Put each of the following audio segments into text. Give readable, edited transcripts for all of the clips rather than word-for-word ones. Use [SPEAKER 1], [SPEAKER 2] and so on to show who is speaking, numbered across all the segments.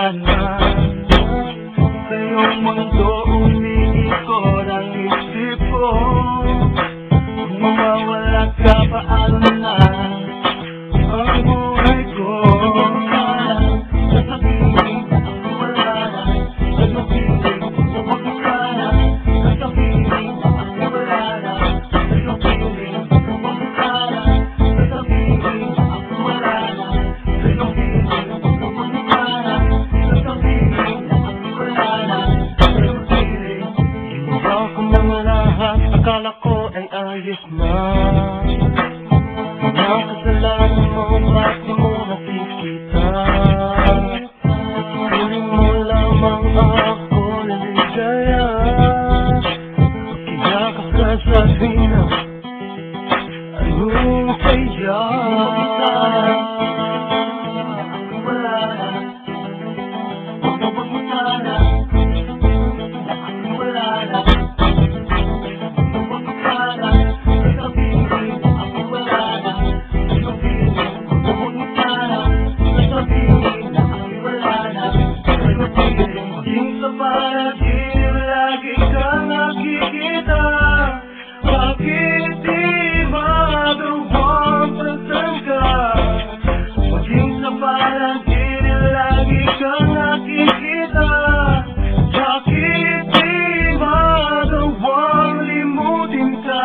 [SPEAKER 1] wala na. Sa iyong mundo umiikot ang isip ko. Kung mawawala ka, paano na ang buhay ko? Sasabihin wala na, sasabihin wag ka na, sasabihin wala na, sasabihin wag ka na, sasabihin wala na, sasabihin wag ka na, sasabihin wala na, sasabihin. Ginawa ko mga lahat, akala ko ay ayos na. Ang kasalanan mo, ba't di mo nakikita? Piling mo lamang ako naligaya. Kaya ka sasabihin na anong saya? Wala na, wag mo sana. Wala na, wag mo sana. Sasabihin ako wala na. Maging sa panaginip lagi kang nakikita. Bakit di magawang pasan ka? Maging sa panaginip lagi kang nakikita. Bakit di magawang limutin ka?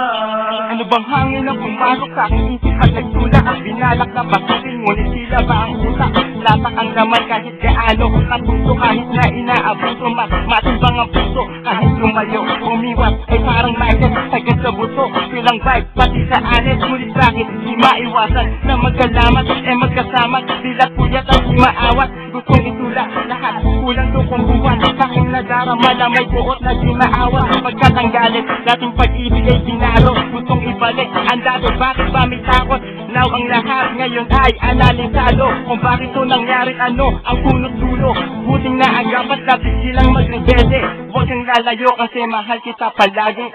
[SPEAKER 2] Ano bang hangin na pumasok sa aking isip at nagtula ang binalak na basutin? Ngunit sila ba ang utak? Latak ang laman kahit gaano natuto, kahit na inaabuso. Matibang ang puso kahit lumayo, umiwas ay parang magnet sagad sa buto. Silang vibe pati sa anes, ngunit bakit di maiwasan na magkalamat magkasama? Sila puyat at di maawat, gustong itula lahat, kulang to kung buwan. Saking nadarama na may buot na di maawat. Pagkatanggalit nating pag-ibig ay binalo, gustong ibalik ang dati. Bakit ba may takot? Now ang lahat ngayon ay analisado kung bakit ito nangyari, ano ang punot dulo. Buting na agapat natin silang magrebelde. Huwag kang lalayo kasi mahal kita palagi.